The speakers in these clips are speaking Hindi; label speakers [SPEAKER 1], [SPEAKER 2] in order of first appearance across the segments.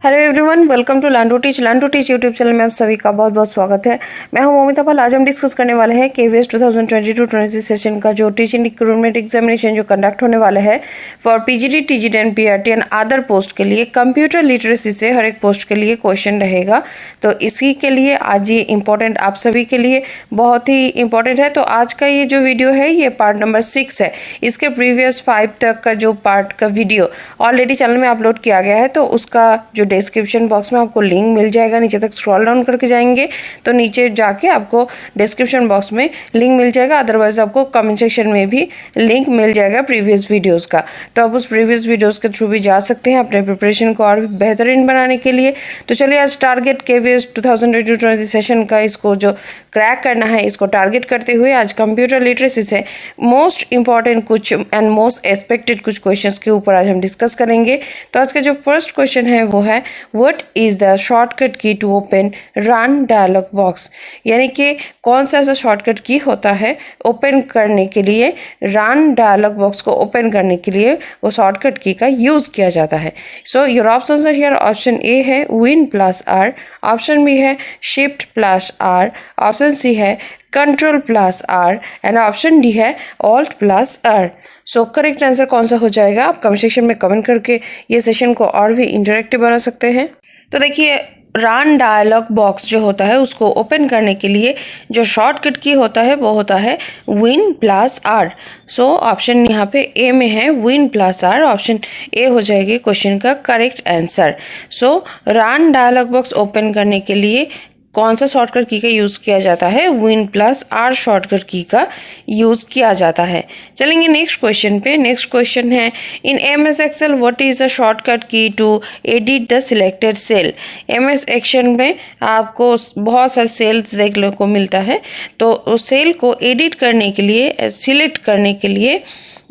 [SPEAKER 1] Hello everyone, welcome to learn to teach YouTube channel में आप सभी का बहुत बहुत स्वागत है। मैं हूं मोमिता पाल। आज हम डिस्कस करने वाले हैं केवीएस 2022-23 सेशन का जो टीचिंग रिक्रूटमेंट एग्जामिनेशन जो कंडक्ट होने वाला है for PGD, TGT and PRT and other post के लिए कंप्यूटर लिटरेसी से हर एक पोस्ट के लिए क्वेश्चन रहेगा। तो इसी के लिए आज ये इंपॉर्टेंट आप सभी के लिए बहुत ही इंपॉर्टेंट है। तो आज का ये जो वीडियो है ये पार्ट नंबर 6 है। इसके प्रीवियस 5 तक का जो पार्ट का वीडियो ऑलरेडी चैनल में अपलोड किया गया है, तो उसका जो डिस्क्रिप्शन बॉक्स में आपको लिंक मिल जाएगा। नीचे तक स्क्रॉल डाउन करके जाएंगे तो नीचे जाके आपको डिस्क्रिप्शन बॉक्स में लिंक मिल जाएगा। अदरवाइज आपको कमेंट सेक्शन में भी लिंक मिल जाएगा प्रीवियस वीडियोस का। तो आप उस प्रीवियस वीडियोस के थ्रू भी जा सकते हैं अपने प्रिपरेशन को और भी बेहतरीन बनाने के लिए। तो चलिए आज टारगेट केवीएस 2022-23 सेशन का इसको जो क्रैक करना है इसको टारगेट करते हुए आज कंप्यूटर लिटरेसी से मोस्ट इंपॉर्टेंट कुछ एंड मोस्ट एक्सपेक्टेड कुछ क्वेश्चंस के ऊपर आज हम डिस्कस करेंगे। तो आज का जो फर्स्ट क्वेश्चन है वो है what is the shortcut key to open run dialog box, यानी कि कौन सा ऐसा शॉर्टकट की होता है ओपन करने के लिए, रन डायलॉग बॉक्स को ओपन करने के लिए वो शॉर्टकट की का यूज किया जाता है। So your options are here. Option A है win plus R, option B है shift plus R, option C है control plus R and option D है alt plus R. So correct answer कौन सा हो जाएगा आप कमेंट सेक्शन में कमेंट करके ये सेशन को और भी इंटरेक्टिव बना सकते हैं। तो देखिए रन डायलॉग बॉक्स जो होता है उसको ओपन करने के लिए जो शॉर्टकट की होता है वो होता है win plus R. So option यहाँ पे ए में है win plus R, option A हो जाएगी क्वेश्चन का correct answer. So run dialog box open करने के लिए कौन सा शॉर्टकट की का यूज़ किया जाता है, विन प्लस आर शॉर्टकट की का यूज़ किया जाता है। चलेंगे नेक्स्ट क्वेश्चन पे। नेक्स्ट क्वेश्चन है in MS Excel what is the shortcut key to edit the selected cell. MS Excel में आपको बहुत सारे सेल्स देखने को मिलता है, तो उस सेल को एडिट करने के लिए, सिलेक्ट करने के लिए,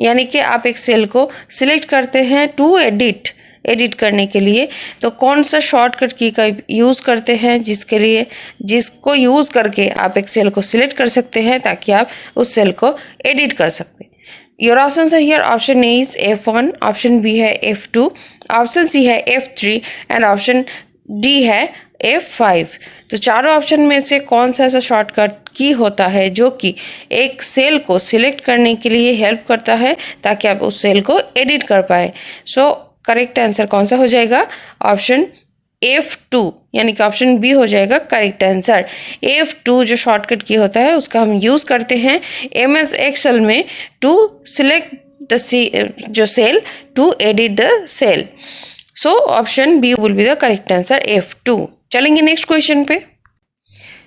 [SPEAKER 1] यानी कि आप एक सेल को सिलेक्ट करते हैं टू एडिट करने के लिए, तो कौन सा शॉर्टकट की का यूज़ करते हैं जिसको यूज़ करके आप एक सेल को सिलेक्ट कर सकते हैं ताकि आप उस सेल को एडिट कर सकते हैं। योर ऑप्शन है here. Option A is F1, option B है F2, ऑप्शन सी है F3 एंड ऑप्शन डी है F5। तो चारों ऑप्शन में से कौन सा ऐसा शॉर्टकट की होता है जो कि एक सेल को सिलेक्ट करने के लिए हेल्प करता है ताकि आप उस सेल को एडिट कर पाए। सो करेक्ट आंसर कौन सा हो जाएगा, ऑप्शन F2 यानी कि ऑप्शन बी हो जाएगा करेक्ट आंसर। F2 जो शॉर्टकट की होता है उसका हम यूज़ करते हैं MS एक्सेल में टू सिलेक्ट द जो cell to edit the cell. So option B will be the correct answer F2। चलेंगे नेक्स्ट क्वेश्चन पे।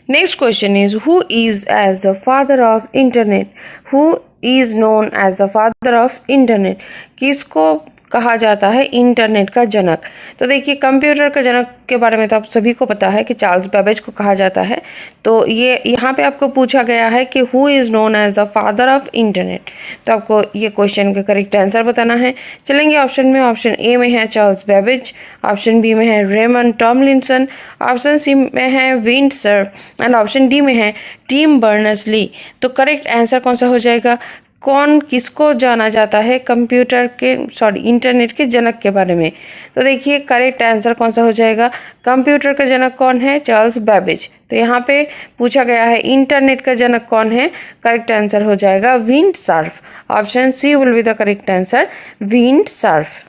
[SPEAKER 1] Next question is who is as the father of internet, who is known as the father of internet, किसको कहा जाता है इंटरनेट का जनक। तो देखिए कंप्यूटर का जनक के बारे में तो आप सभी को पता है कि चार्ल्स बेबेज को कहा जाता है। तो ये यहाँ पे आपको पूछा गया है कि who is known as the father of internet, तो आपको ये क्वेश्चन का करेक्ट आंसर बताना है। चलेंगे ऑप्शन में। ऑप्शन ए में है चार्ल्स बेबेज, ऑप्शन बी में है रेमंड टॉमलिंसन, ऑप्शन सी में है wind Surf and option D में है टिम बर्नर्स-ली। तो करेक्ट आंसर कौन सा हो जाएगा, कौन किसको जाना जाता है इंटरनेट के जनक के बारे में। तो देखिए करेक्ट आंसर कौन सा हो जाएगा, कंप्यूटर का जनक कौन है, चार्ल्स बेबेज। तो यहाँ पे पूछा गया है इंटरनेट का जनक कौन है, करेक्ट आंसर हो जाएगा Vint Cerf. Option C will be the correct answer, Vint Cerf.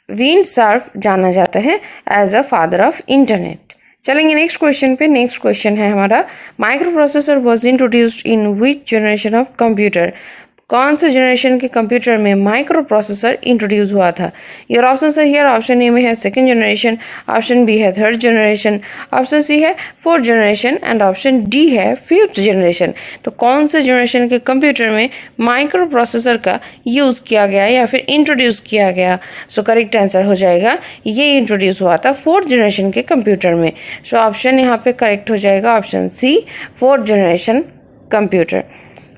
[SPEAKER 1] Vint Cerf जाना जाता है as a father of internet. चलेंगे नेक्स्ट क्वेश्चन पे। नेक्स्ट क्वेश्चन है हमारा micro processor was introduced in which generation of computer, कौन से जनरेशन के कंप्यूटर में माइक्रो प्रोसेसर इंट्रोड्यूस हुआ था। योर ऑप्शन है हियर। ऑप्शन ए में है सेकेंड जनरेशन, ऑप्शन बी है थर्ड जनरेशन, ऑप्शन सी है fourth generation and option D है फिफ्थ जनरेशन। तो कौन से जनरेशन के कंप्यूटर में माइक्रो प्रोसेसर का यूज़ किया गया या फिर इंट्रोड्यूस किया गया। सो करेक्ट आंसर हो जाएगा ये इंट्रोड्यूस हुआ था फोर्थ जनरेशन के कंप्यूटर में। सो ऑप्शन यहाँ पे करेक्ट हो जाएगा option C, fourth generation computer.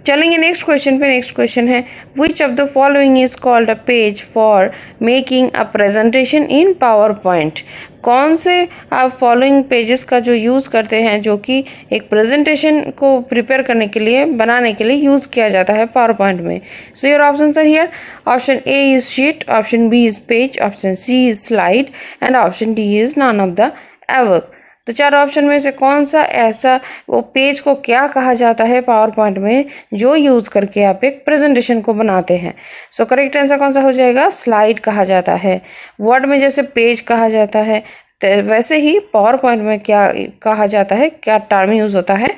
[SPEAKER 1] चलेंगे नेक्स्ट क्वेश्चन पे। नेक्स्ट क्वेश्चन है which of the following is called a page for making a presentation in PowerPoint. कौन से आप फॉलोइंग पेजेस का जो यूज़ करते हैं जो कि एक प्रेजेंटेशन को प्रिपेयर करने के लिए बनाने के लिए यूज़ किया जाता है पावर पॉइंट में। So your options are here. Option A is sheet, option B is page, option C is slide and option D is none of the above. तो चार ऑप्शन में से कौन सा ऐसा वो पेज को क्या कहा जाता है पावर पॉइंट में जो यूज़ करके आप एक प्रेजेंटेशन को बनाते हैं। सो करेक्ट आंसर कौन सा हो जाएगा? स्लाइड कहा जाता है। वर्ड में जैसे पेज कहा जाता है तो वैसे ही पावर पॉइंट में क्या कहा जाता है, क्या टर्म यूज़ होता है?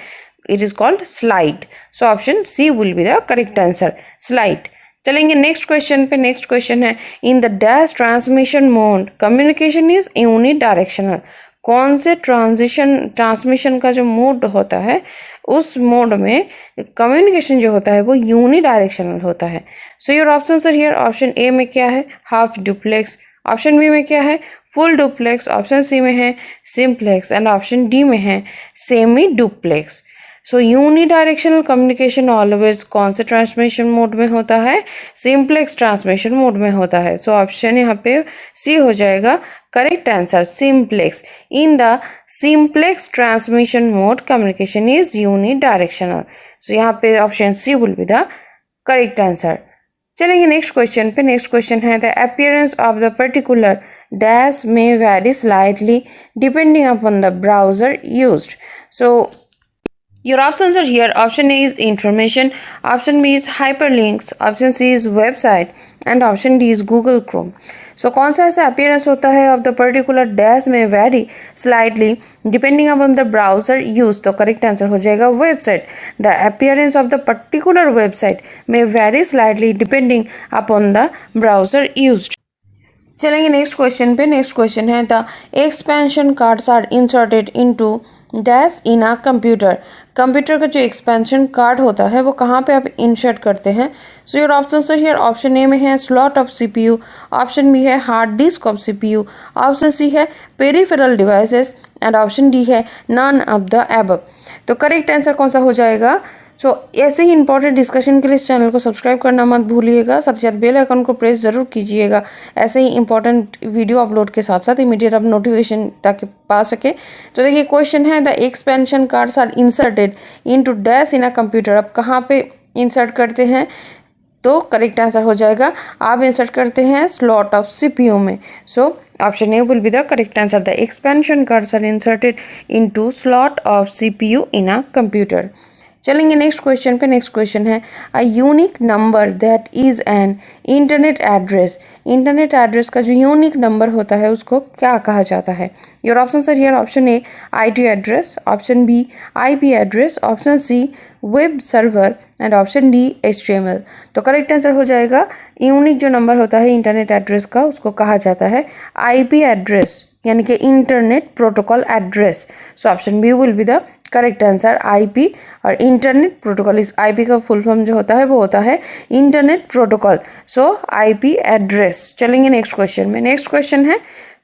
[SPEAKER 1] It is called slide. So option C will be the correct answer, slide. चलेंगे नेक्स्ट क्वेश्चन पे। नेक्स्ट क्वेश्चन है in the dash transmission mode communication is unidirectional. कौन से ट्रांसमिशन का जो मोड होता है उस मोड में कम्युनिकेशन जो होता है वो यूनिडायरेक्शनल होता है। So your options are here. Option A में क्या है? Half duplex. ऑप्शन बी में क्या है? Full duplex. ऑप्शन सी में है सिंप्लेक्स एंड ऑप्शन डी में है सेमी डुप्लेक्स। सो यूनिडायरेक्शनल कम्युनिकेशन ऑलवेज कौन से ट्रांसमिशन मोड में होता है? सिंप्लेक्स ट्रांसमिशन मोड में होता है। सो ऑप्शन यहाँ पे सी हो जाएगा correct answer, simplex. In the simplex transmission mode communication is unidirectional. So यहाँ पे option C will be the correct answer. चलेंगे नेक्स्ट क्वेश्चन पे। नेक्स्ट क्वेश्चन है the appearance of the particular dash may very slightly depending upon the browser used. So your options are here. Option A is information, option B is hyperlinks, option C is website and option D is Google Chrome. So कौन सा ऐसा appearance होता है of the particular dash में vary slightly depending upon the browser used? तो correct answer हो जाएगा website. The appearance of the particular website may vary slightly depending upon the browser used. चलेंगे नेक्स्ट क्वेश्चन पे। नेक्स्ट क्वेश्चन है the expansion cards are inserted into dash in a computer. Computer का जो एक्सपेंशन कार्ड होता है वो कहाँ पे आप इंसर्ट करते हैं? So your option here. Option A में है slot of CPU, option B है hard disk of CPU, option C है peripheral devices and option D है नन ऑफ द एबव। तो करेक्ट आंसर कौन सा हो जाएगा? सो ऐसे ही इंपॉर्टेंट डिस्कशन के लिए इस चैनल को सब्सक्राइब करना मत भूलिएगा, साथ ही साथ बेल आइकन को प्रेस जरूर कीजिएगा ऐसे ही इंपॉर्टेंट वीडियो अपलोड के साथ साथ इमीडिएट आप नोटिफिकेशन ताकि पा सके। तो देखिए क्वेश्चन है the expansion cards are inserted into dash in a computer. आप कहाँ पे इंसर्ट करते हैं? तो करेक्ट आंसर हो जाएगा आप इंसर्ट करते हैं स्लॉट ऑफ सीपीयू में। So option A will be the correct answer. The expansion cards are inserted into slot of CPU in a computer. चलेंगे नेक्स्ट क्वेश्चन पे। नेक्स्ट क्वेश्चन है a unique number that is an internet address. Internet address का जो यूनिक नंबर होता है उसको क्या कहा जाता है? Your option are here. Option A IT address, option B IP address, option C web server and option D HTML. तो करेक्ट आंसर हो जाएगा यूनिक जो नंबर होता है इंटरनेट एड्रेस का उसको कहा जाता है आईपी एड्रेस यानी कि internet protocol address. So option B will be the correct answer IP. और इंटरनेट प्रोटोकॉल, इस आईपी का फुल फॉर्म जो होता है वो होता है internet protocol. So IP address. चलेंगे नेक्स्ट क्वेश्चन में। नेक्स्ट क्वेश्चन है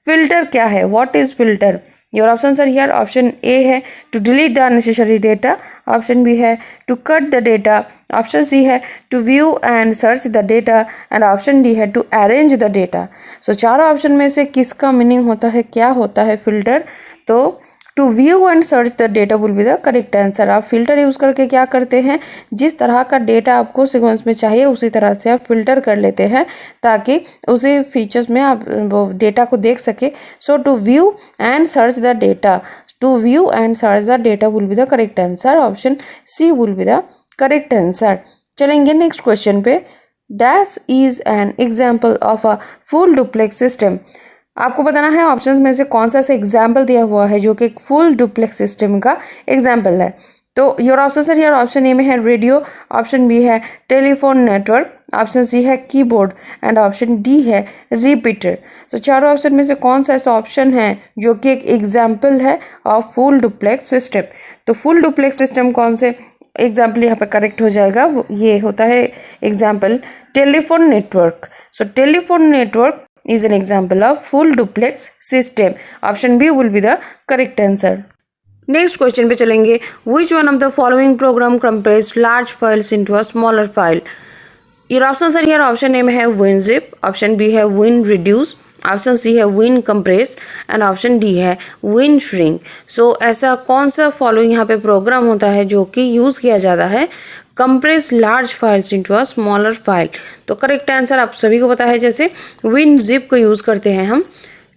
[SPEAKER 1] फिल्टर क्या है? What is filter? Your option are here. Option A है to delete the unnecessary data, option B है to cut the data, option C है to view and search the data and option D है to arrange the data. So चारों ऑप्शन में से किसका मीनिंग होता है, क्या होता है फिल्टर? तो to view and search the data will be the correct answer. आप फिल्टर यूज़ करके क्या करते हैं? जिस तरह का डेटा आपको सीक्वेंस में चाहिए उसी तरह से आप फिल्टर कर लेते हैं ताकि उसी फीचर्स में आप वो डेटा को देख सके। So to view and search the data, to view and search the data will be the correct answer. Option C will be the correct answer. चलेंगे नेक्स्ट क्वेश्चन पे। Dash is an example of a full duplex system. आपको बताना है ऑप्शंस में से कौन सा ऐसा एग्जाम्पल दिया हुआ है जो कि एक फुल डुप्लेक्स सिस्टम का एग्जाम्पल है। तो योर ऑप्शन है हियर। ऑप्शन ए में है रेडियो, ऑप्शन बी है टेलीफोन नेटवर्क, ऑप्शन सी है कीबोर्ड एंड ऑप्शन डी है रिपीटर। तो चारों ऑप्शन में से कौन सा ऐसा ऑप्शन है जो कि एक एग्जाम्पल है ऑफ फुल डुप्लेक्स सिस्टम? तो फुल डुप्लेक्स सिस्टम कौन से एग्जाम्पल यहाँ पे करेक्ट हो जाएगा? ये होता है example telephone network. So telephone network is an example of full duplex system. Option B will be the correct answer. Next question पे चलेंगे। Which one of the following program compress large files into a smaller file. Your options are here. Option A में है WinZip, ऑप्शन बी है WinReduce, ऑप्शन सी है WinCompress एंड ऑप्शन डी है WinShrink। सो ऐसा कौन सा फॉलोइंग यहाँ पे प्रोग्राम होता है जो कि यूज़ किया जाता है compress large files into a smaller file. तो करेक्ट आंसर आप सभी को पता है, जैसे WinZip को यूज़ करते हैं हम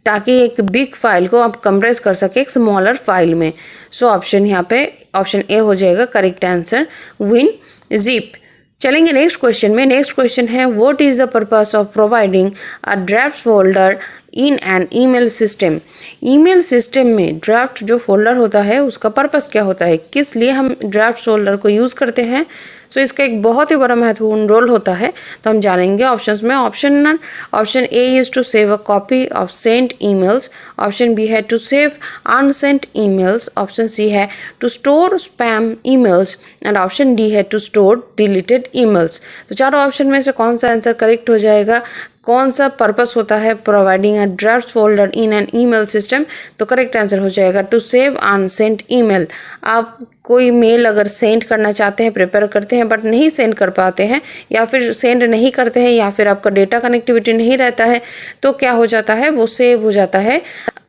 [SPEAKER 1] ताकि एक बिग फाइल को आप कंप्रेस कर सके एक स्मॉलर फाइल में। सो ऑप्शन यहाँ पे ऑप्शन ए हो जाएगा करेक्ट आंसर, WinZip। चलेंगे नेक्स्ट क्वेश्चन में। नेक्स्ट क्वेश्चन है what is the purpose of providing a draft folder in an email system. Email system में ड्राफ्ट जो फोल्डर होता है उसका पर्पस क्या होता है, किस लिए हम ड्राफ्ट फोल्डर को यूज़ करते हैं। सो इसका एक बहुत ही बड़ा महत्वपूर्ण रोल होता है, तो हम जानेंगे ऑप्शंस में। Option A is to save a copy of sent emails, option B है to save unsent emails, option C है to store spam emails and option D है टू स्टोर डिलीटेड ईमेल्स। तो चारों ऑप्शन में से कौन सा आंसर करेक्ट हो जाएगा, कौन सा पर्पस होता है providing a draft folder in an email system. तो करेक्ट आंसर हो जाएगा टू सेव अनसेंट ईमेल। आप कोई मेल अगर सेंड करना चाहते हैं, प्रिपेयर करते हैं बट नहीं सेंड कर पाते हैं या फिर सेंड नहीं करते हैं या फिर आपका डेटा कनेक्टिविटी नहीं रहता है, तो क्या हो जाता है, वो सेव हो जाता है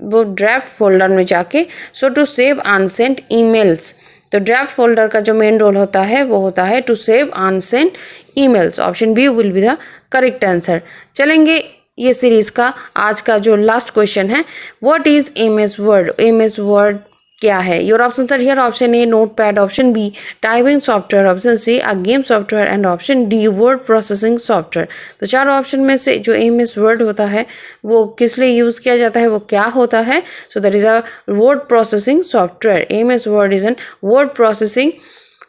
[SPEAKER 1] वो ड्राफ्ट फोल्डर में जाके। So to save unsent emails, तो ड्राफ्ट फोल्डर का जो मेन रोल होता है वो होता है to save unsent emails. Option B will be the correct answer. चलेंगे ये सीरीज का आज का जो लास्ट क्वेश्चन है, what is MS Word. MS Word क्या है। Your option are here. Option A Notepad, option B typing software, option C a game software and option D word processing software. तो चारों ऑप्शन में से जो एमएस वर्ड होता है वो किस लिए यूज़ किया जाता है, वो क्या होता है। So that is a word processing software. MS word is an word processing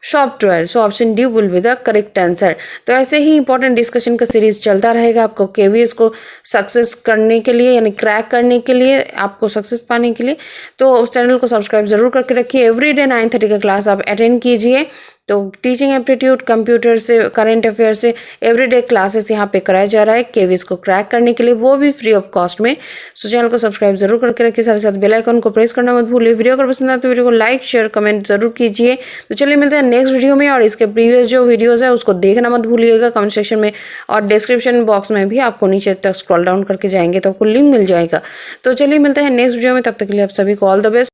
[SPEAKER 1] software. So option D will be the correct answer. तो ऐसे ही इंपॉर्टेंट डिस्कशन का सीरीज चलता रहेगा आपको केवीएस को सक्सेस करने के लिए, यानी क्रैक करने के लिए, आपको सक्सेस पाने के लिए। तो उस चैनल को सब्सक्राइब जरूर करके रखिए। एवरीडे 9:30 का क्लास आप अटेंड कीजिए। तो टीचिंग एप्टीट्यूड, कंप्यूटर से, करंट अफेयर से एवरीडे क्लासेस यहाँ पे कराया जा रहा है केवीएस को क्रैक करने के लिए, वो भी फ्री ऑफ कॉस्ट में। सो चैनल को सब्सक्राइब जरूर करके रखिए, साथ ही साथ बेल आइकन को प्रेस करना मत भूलिए। वीडियो अगर पसंद आए तो वीडियो को लाइक शेयर कमेंट जरूर कीजिए। तो चलिए मिलते हैं नेक्स्ट वीडियो में, और इसके प्रीवियस जो वीडियोज़ है उसको देखना मत भूलिएगा कमेंट सेक्शन में, और डिस्क्रिप्शन बॉक्स में भी आपको नीचे तक स्क्रॉल डाउन करके जाएंगे तो आपको लिंक मिल जाएगा। तो चलिए मिलते हैं नेक्स्ट वीडियो में, तब तक के लिए आप सभी को ऑल द बेस्ट।